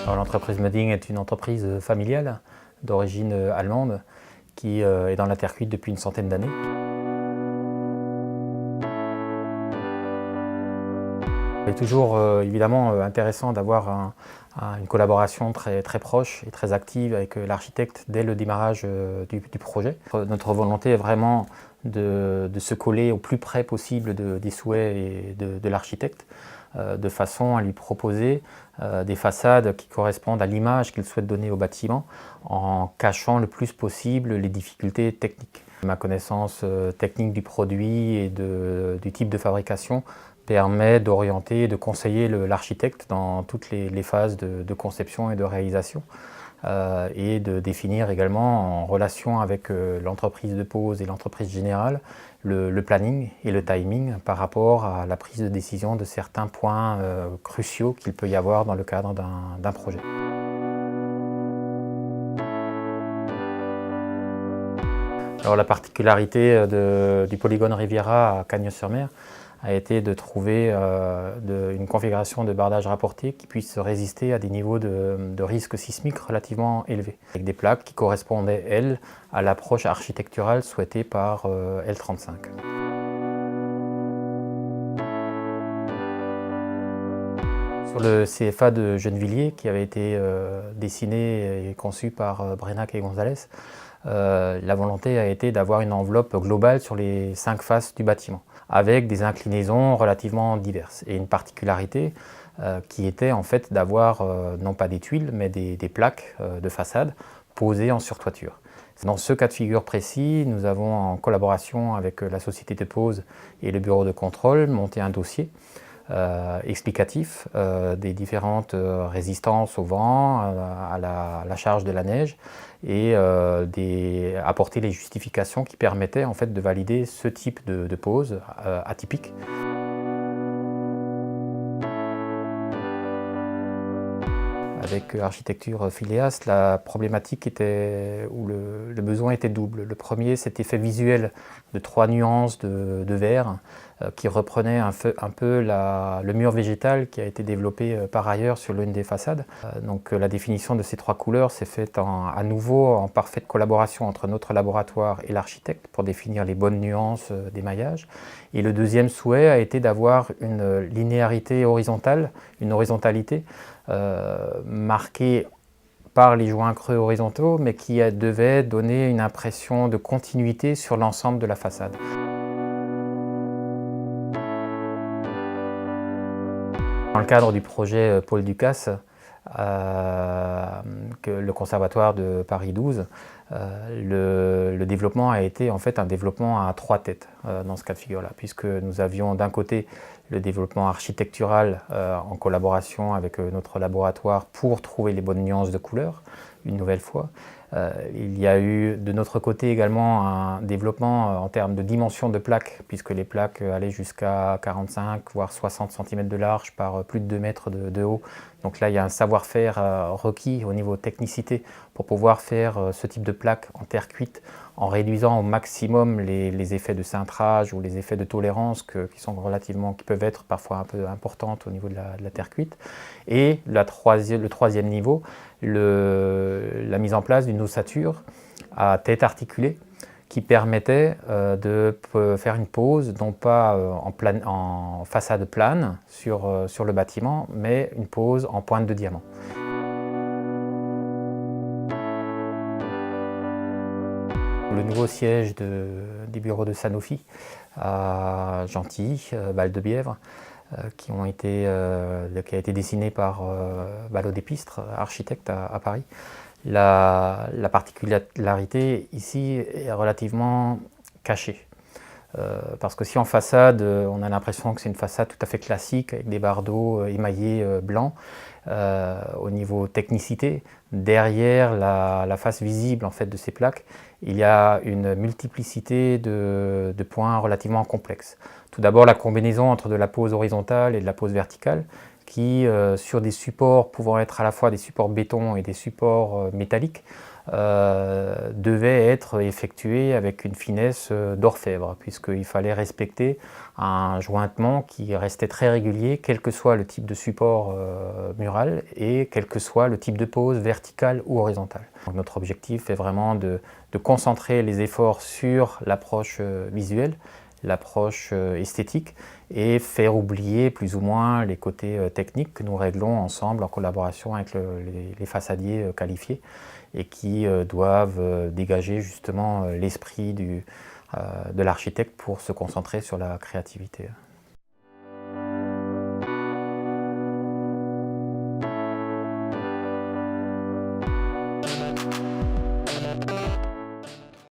L'entreprise Mudding est une entreprise familiale d'origine allemande qui est dans la terre cuite depuis une centaine d'années. Il est toujours évidemment intéressant d'avoir une collaboration très proche et très active avec l'architecte dès le démarrage du projet. Notre volonté est vraiment de se coller au plus près possible des souhaits et de l'architecte, de façon à lui proposer des façades qui correspondent à l'image qu'il souhaite donner au bâtiment, en cachant le plus possible les difficultés techniques. Ma connaissance technique du produit et du type de fabrication permet d'orienter et de conseiller l'architecte dans toutes les phases de conception et de réalisation, et de définir également en relation avec l'entreprise de pose et l'entreprise générale le planning et le timing par rapport à la prise de décision de certains points cruciaux qu'il peut y avoir dans le cadre d'un projet. Alors, la particularité du polygone Riviera à Cagnes-sur-Mer a été de trouver une configuration de bardage rapporté qui puisse résister à des niveaux de risque sismique relativement élevés, avec des plaques qui correspondaient, elles, à l'approche architecturale souhaitée par L35. Sur le CFA de Gennevilliers, qui avait été dessiné et conçu par Brenac et Gonzalez, la volonté a été d'avoir une enveloppe globale sur les 5 faces du bâtiment, avec des inclinaisons relativement diverses. Et une particularité qui était en fait d'avoir non pas des tuiles, mais des plaques de façade posées en surtoiture. Dans ce cas de figure précis, nous avons, en collaboration avec la société de pose et le bureau de contrôle, monté un dossier explicatif des différentes résistances au vent, à la charge de la neige, et apporter les justifications qui permettaient en fait de valider ce type de pose atypique. Avec Architecture Phileas, la problématique ou le besoin était double. Le premier, cet effet visuel de 3 nuances de vert qui reprenait un peu le mur végétal qui a été développé par ailleurs sur l'une des façades. Donc la définition de ces 3 couleurs s'est faite à nouveau en parfaite collaboration entre notre laboratoire et l'architecte pour définir les bonnes nuances d'émaillage. Et le deuxième souhait a été d'avoir une linéarité horizontale, une horizontalité marquée par les joints creux horizontaux, mais qui devait donner une impression de continuité sur l'ensemble de la façade. Dans le cadre du projet Paul Ducasse, le conservatoire de Paris 12, le développement a été en fait un développement à 3 têtes dans ce cas de figure-là, puisque nous avions d'un côté le développement architectural en collaboration avec notre laboratoire pour trouver les bonnes nuances de couleurs, une nouvelle fois. Il y a eu de notre côté également un développement en termes de dimension de plaques, puisque les plaques allaient jusqu'à 45 voire 60 cm de large par plus de 2 mètres de haut. Donc là, il y a un savoir-faire requis au niveau technicité pour pouvoir faire ce type de plaques en terre cuite, en réduisant au maximum les effets de cintrage ou les effets de tolérance qui peuvent être parfois un peu importantes au niveau de la terre cuite. Et le troisième niveau, la mise en place d'une ossature à tête articulée qui permettait de faire une pose, non pas en façade plane sur le bâtiment, mais une pose en pointe de diamant. Le nouveau siège des bureaux de Sanofi à Gentilly, Val-de-Bièvre, qui a été dessiné par Ballot-Despistres, architecte à Paris. La particularité ici est relativement cachée. Parce que si en façade, on a l'impression que c'est une façade tout à fait classique avec des bardeaux émaillés blancs, au niveau technicité, derrière la face visible en fait, de ces plaques, il y a une multiplicité de points relativement complexes. Tout d'abord, la combinaison entre de la pose horizontale et de la pose verticale, qui, sur des supports pouvant être à la fois des supports béton et des supports métalliques, devait être effectué avec une finesse d'orfèvre, puisqu'il fallait respecter un jointement qui restait très régulier, quel que soit le type de support mural et quel que soit le type de pose, verticale ou horizontale. Donc notre objectif est vraiment de concentrer les efforts sur l'approche visuelle, l'approche esthétique, et faire oublier plus ou moins les côtés techniques que nous réglons ensemble en collaboration avec les façadiers qualifiés et qui doivent dégager justement l'esprit de l'architecte pour se concentrer sur la créativité.